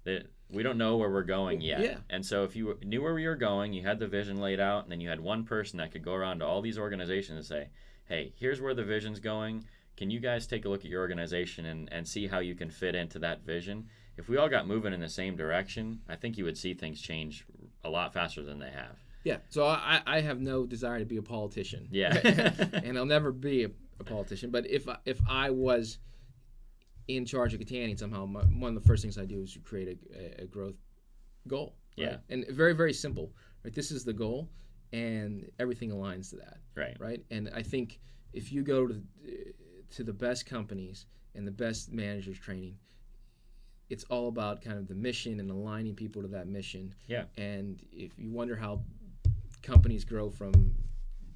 [SPEAKER 1] That we don't know where we're going yet.
[SPEAKER 2] Yeah.
[SPEAKER 1] And so if you knew where we were going, you had the vision laid out, and then you had one person that could go around to all these organizations and say, hey, here's where the vision's going. Can you guys take a look at your organization and see how you can fit into that vision? If we all got moving in the same direction, I think you would see things change a lot faster than they have.
[SPEAKER 2] Yeah, so I have no desire to be a politician.
[SPEAKER 1] Yeah.
[SPEAKER 2] And I'll never be a politician. But if I was in charge of Kittanning somehow, one of the first things I do is to create a growth goal. Right?
[SPEAKER 1] Yeah.
[SPEAKER 2] And very, very simple. Right? This is the goal, and everything aligns to that.
[SPEAKER 1] Right.
[SPEAKER 2] Right. And I think if you go to the best companies and the best managers training, it's all about kind of the mission and aligning people to that mission.
[SPEAKER 1] Yeah.
[SPEAKER 2] And if you wonder how companies grow from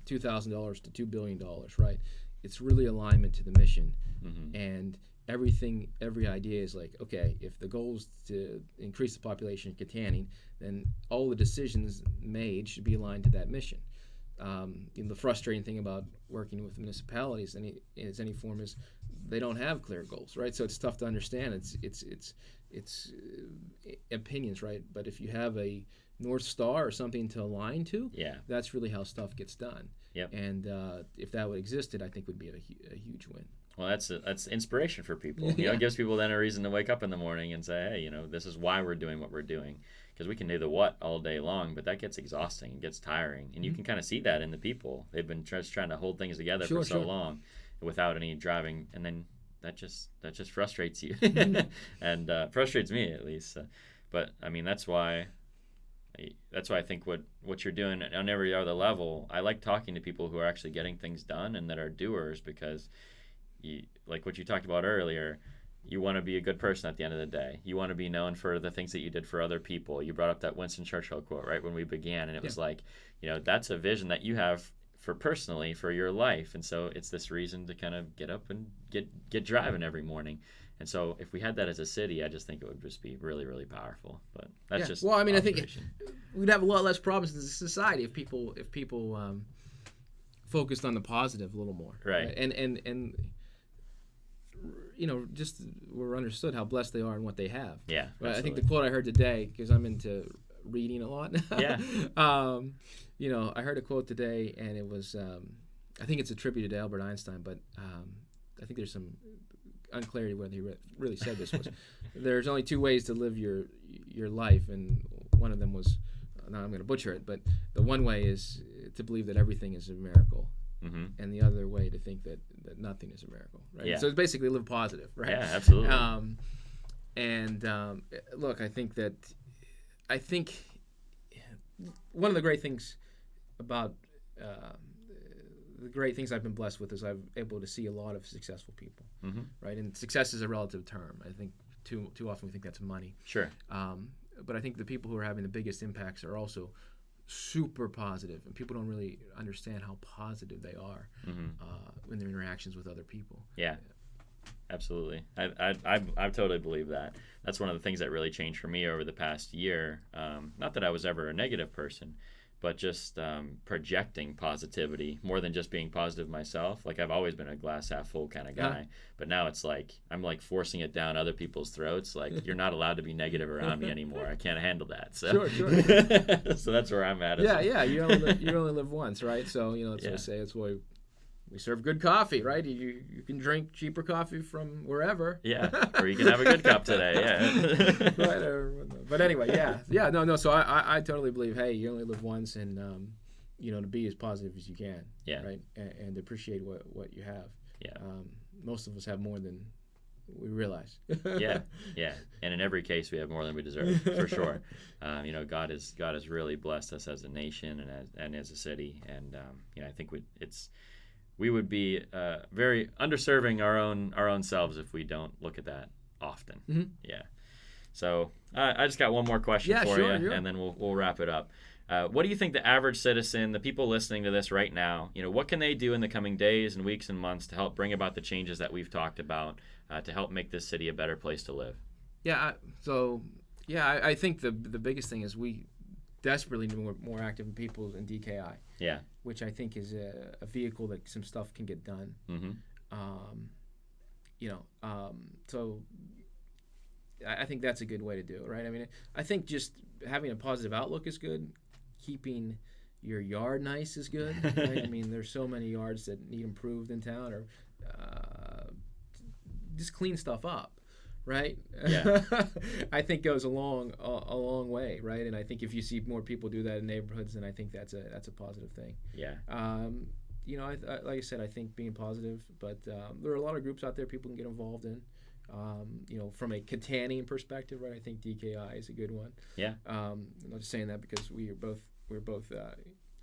[SPEAKER 2] $2,000 to $2 billion, right? It's really alignment to the mission.
[SPEAKER 1] Mm-hmm.
[SPEAKER 2] And every idea is like, okay, if the goal is to increase the population in Kittanning, then all the decisions made should be aligned to that mission. The frustrating thing about working with municipalities in any form is they don't have clear goals, right? So it's tough to understand. It's opinions, right? But if you have a North Star or something to align to, that's really how stuff gets done.
[SPEAKER 1] Yep.
[SPEAKER 2] And if that would existed, I think would be a huge win.
[SPEAKER 1] Well, that's inspiration for people. It gives people then a reason to wake up in the morning and say, hey, this is why we're doing what we're doing. Because we can do the what all day long, but that gets exhausting. It gets tiring. And you can kind of see that in the people. They've been just trying to hold things together for so long without any driving. And then that just frustrates you. And frustrates me, at least. But, I mean, that's why I think what you're doing on every other level, I like talking to people who are actually getting things done and that are doers, because like what you talked about earlier, you want to be a good person at the end of the day. You want to be known for the things that you did for other people. You brought up that Winston Churchill quote right when we began, and it was like, that's a vision that you have for personally for your life. And so it's this reason to kind of get up and get driving every morning. And so if we had that as a city, I just think it would just be really, really powerful. But that's just
[SPEAKER 2] well, I mean, I think we'd have a lot less problems in society if people focused on the positive a little more.
[SPEAKER 1] Right.
[SPEAKER 2] And just we're understood how blessed they are and what they have.
[SPEAKER 1] Yeah.
[SPEAKER 2] But I think the quote I heard today, because I'm into reading a lot.
[SPEAKER 1] Yeah.
[SPEAKER 2] I heard a quote today, and it was, I think it's attributed to Albert Einstein, but I think there's some unclarity whether he really said this was. There's only two ways to live your life, and one of them was, now I'm going to butcher it, but the one way is to believe that everything is a miracle. Mm-hmm. And the other way to think that nothing is a miracle, right?
[SPEAKER 1] Yeah.
[SPEAKER 2] So it's basically live positive, right?
[SPEAKER 1] Yeah, absolutely.
[SPEAKER 2] Look, I think one of the great things about the great things I've been blessed with is I'm able to see a lot of successful people, right? And success is a relative term. I think too often we think that's money.
[SPEAKER 1] Sure.
[SPEAKER 2] But I think the people who are having the biggest impacts are also super positive, and people don't really understand how positive they are in their interactions with other people.
[SPEAKER 1] Yeah, absolutely. I totally believe that. That's one of the things that really changed for me over the past year. Not that I was ever a negative person, but just projecting positivity more than just being positive myself. Like, I've always been a glass half full kind of guy, but now it's like I'm like forcing it down other people's throats. Like, you're not allowed to be negative around me anymore. I can't handle that. So
[SPEAKER 2] Sure.
[SPEAKER 1] So that's where I'm at.
[SPEAKER 2] Yeah. You only live once, right? So that's what I say. That's why we serve good coffee, right? You can drink cheaper coffee from wherever.
[SPEAKER 1] Yeah, or you can have a good cup today. Yeah.
[SPEAKER 2] Right. But anyway, yeah. No. So I totally believe, hey, you only live once, and to be as positive as you can.
[SPEAKER 1] Yeah.
[SPEAKER 2] Right. And appreciate what you have.
[SPEAKER 1] Yeah.
[SPEAKER 2] Most of us have more than we realize.
[SPEAKER 1] Yeah. And in every case, we have more than we deserve, for sure. God has really blessed us as a nation and as a city, and I think we would be very underserving our own selves if we don't look at that often. Mm-hmm. Yeah. So I just got one more question for you, and then we'll wrap it up. What do you think the average citizen, the people listening to this right now, what can they do in the coming days and weeks and months to help bring about the changes that we've talked about to help make this city a better place to live?
[SPEAKER 2] Yeah. I think the biggest thing is we desperately need more active people in DKI.
[SPEAKER 1] Yeah.
[SPEAKER 2] Which I think is a vehicle that some stuff can get done. Mm-hmm. So I think that's a good way to do it, right? I mean, I think just having a positive outlook is good. Keeping your yard nice is good. Right? I mean, there's so many yards that need improved in town, or just clean stuff up. Right?
[SPEAKER 1] Yeah.
[SPEAKER 2] I think goes a long way, right? And I think if you see more people do that in neighborhoods, then I think that's a positive thing.
[SPEAKER 1] Yeah.
[SPEAKER 2] Like I said, I think being positive, but there are a lot of groups out there people can get involved in. From a Kittanning perspective, right? I think DKI is a good one.
[SPEAKER 1] Yeah.
[SPEAKER 2] I'm not just saying that because we're both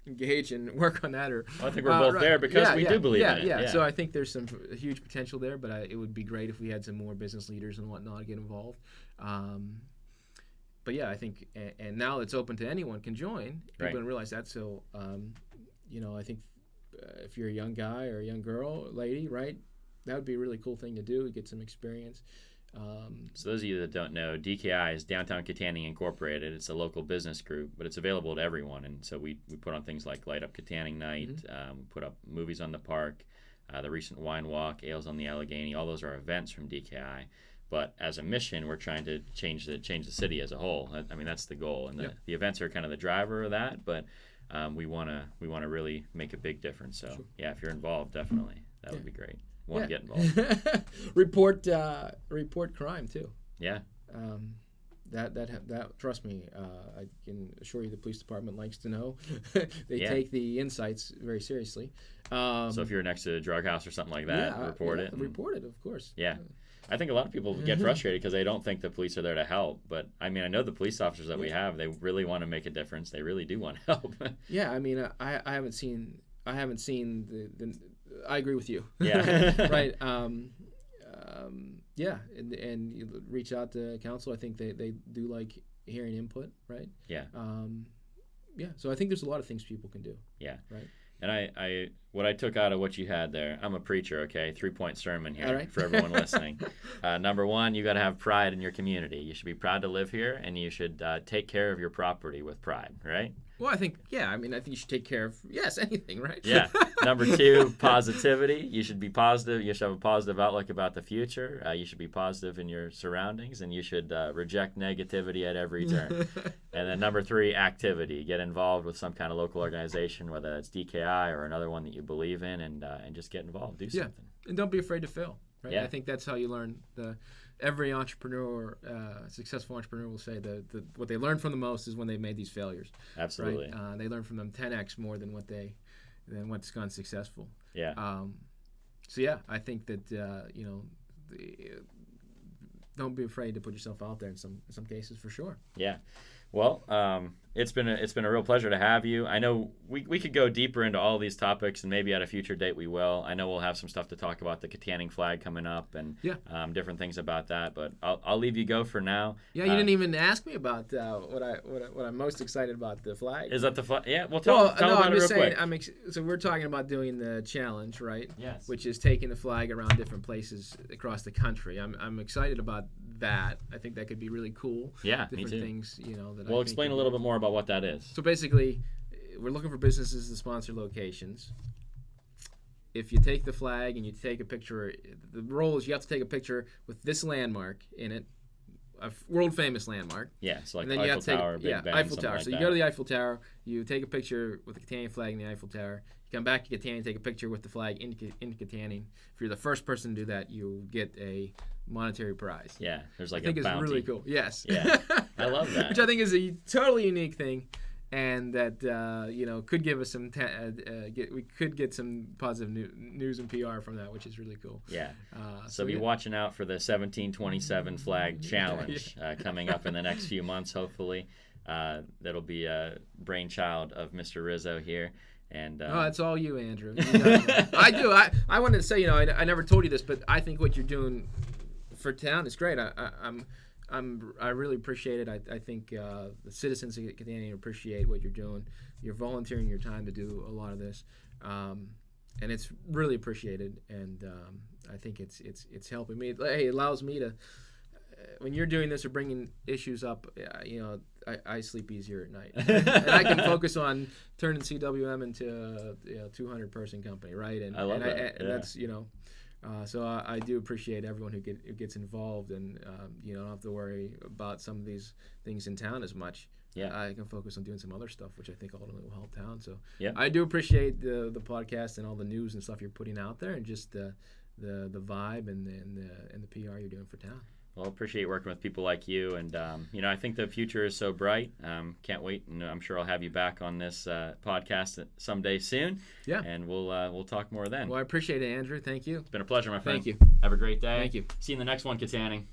[SPEAKER 2] engage and work on that, or
[SPEAKER 1] I think we're both there because we do believe in it.
[SPEAKER 2] Yeah. So I think there's some huge potential there, but it would be great if we had some more business leaders and whatnot get involved. But I think, and now it's open to anyone can join. People don't realize that. So I think if you're a young guy or a young girl, lady, right, that would be a really cool thing to do. Get some experience.
[SPEAKER 1] So those of you that don't know, DKI is Downtown Kittanning Incorporated. It's a local business group, but it's available to everyone. And so we put on things like Light Up Kittanning Night. We put up movies on the park. the recent wine walk, Ales on the Allegheny, all those are events from DKI. But as a mission, we're trying to change the city as a whole. I mean, that's the goal, and the events are kind of the driver of that. But we want to really make a big difference. So yeah, if you're involved, definitely that would be great. Want to get involved.
[SPEAKER 2] report crime too.
[SPEAKER 1] Yeah.
[SPEAKER 2] That trust me, I can assure you the police department likes to know. They take the insights very seriously.
[SPEAKER 1] So if you're next to a drug house or something like that, report it.
[SPEAKER 2] Report it, of course.
[SPEAKER 1] Yeah. I think a lot of people get frustrated because they don't think the police are there to help. But I mean, I know the police officers that we have, they really want to make a difference. They really do want to help.
[SPEAKER 2] Yeah, I mean, I haven't seen the I agree with you.
[SPEAKER 1] Yeah.
[SPEAKER 2] Right. Yeah, and you reach out to council. I think they do like hearing input, right?
[SPEAKER 1] Yeah.
[SPEAKER 2] Yeah. So I think there's a lot of things people can do.
[SPEAKER 1] Yeah.
[SPEAKER 2] Right.
[SPEAKER 1] And I what I took out of what you had there, I'm a preacher, okay? 3-point sermon here
[SPEAKER 2] right.
[SPEAKER 1] for everyone listening. Number one, you got to have pride in your community. You should be proud to live here, and you should take care of your property with pride, right?
[SPEAKER 2] Well, I think you should take care of, anything, right?
[SPEAKER 1] Yeah. Number two, positivity. You should be positive. You should have a positive outlook about the future. You should be positive in your surroundings, and you should reject negativity at every turn. And then number three, activity. Get involved with some kind of local organization, whether that's DKI or another one that you believe in, and just get involved. Do something.
[SPEAKER 2] And don't be afraid to fail, right?
[SPEAKER 1] Yeah.
[SPEAKER 2] I think that's how you learn. Every entrepreneur, successful entrepreneur will say what they learn from the most is when they made these failures.
[SPEAKER 1] Absolutely.
[SPEAKER 2] Right? They learn from them 10x more than what's gone successful.
[SPEAKER 1] Yeah.
[SPEAKER 2] So yeah, I think that don't be afraid to put yourself out there in some cases for sure.
[SPEAKER 1] Yeah. Well, it's been a real pleasure to have you. I know we could go deeper into all these topics, and maybe at a future date we will. I know we'll have some stuff to talk about the Kittanning flag coming up and different things about that. But I'll leave you go for now.
[SPEAKER 2] Yeah, you didn't even ask me about what I'm most excited about the flag.
[SPEAKER 1] Is that the flag? Yeah, well, tell about it real quick.
[SPEAKER 2] So we're talking about doing the challenge, right?
[SPEAKER 1] Yes.
[SPEAKER 2] Which is taking the flag around different places across the country. I'm excited about that. I think that could be really cool.
[SPEAKER 1] Yeah,
[SPEAKER 2] different
[SPEAKER 1] me too.
[SPEAKER 2] Things, that
[SPEAKER 1] we'll explain a little bit more about what that is.
[SPEAKER 2] So basically, we're looking for businesses to sponsor locations. If you take the flag and you take a picture, the rule is you have to take a picture with this landmark in it, a world famous landmark.
[SPEAKER 1] Yeah, so like
[SPEAKER 2] and then
[SPEAKER 1] Eiffel Tower, Big Ben,
[SPEAKER 2] Eiffel Tower.
[SPEAKER 1] Like
[SPEAKER 2] so you go to the Eiffel Tower, you take a picture with the Kittanning flag in the Eiffel Tower. You come back to Kittanning, take a picture with the flag in Kittanning. If you're the first person to do that, you get a monetary prize.
[SPEAKER 1] Yeah, there's like
[SPEAKER 2] I think
[SPEAKER 1] a bounty.
[SPEAKER 2] It's really cool. Yes.
[SPEAKER 1] Yeah, I love that.
[SPEAKER 2] Which I think is a totally unique thing, and that could give us some. We could get some positive news and PR from that, which is really cool.
[SPEAKER 1] Yeah. So be watching out for the 1727 flag challenge coming up in the next few months. Hopefully, that'll be a brainchild of Mr. Rizzo here. And
[SPEAKER 2] it's all you, Andrew. I do. I wanted to say, I never told you this, but I think what you're doing for town is great. I really appreciate it. I think the citizens of Kittanning appreciate what you're doing. You're volunteering your time to do a lot of this, and it's really appreciated. And I think it's helping me. It allows me to. When you're doing this or bringing issues up, I sleep easier at night, and I can focus on turning CWM into a 200-person company, right? And
[SPEAKER 1] I love that.
[SPEAKER 2] And that's so I do appreciate everyone who gets involved, and don't have to worry about some of these things in town as much.
[SPEAKER 1] Yeah,
[SPEAKER 2] I can focus on doing some other stuff, which I think ultimately will help town. So
[SPEAKER 1] yeah,
[SPEAKER 2] I do appreciate the podcast and all the news and stuff you're putting out there, and just the vibe and the PR you're doing for town.
[SPEAKER 1] Well, I appreciate working with people like you, and I think the future is so bright. Can't wait, and I'm sure I'll have you back on this podcast someday soon.
[SPEAKER 2] Yeah,
[SPEAKER 1] and we'll talk more then.
[SPEAKER 2] Well, I appreciate it, Andrew. Thank you.
[SPEAKER 1] It's been a pleasure, my friend.
[SPEAKER 2] Thank you.
[SPEAKER 1] Have a great day.
[SPEAKER 2] Thank you.
[SPEAKER 1] See you in the next one, Kittanning.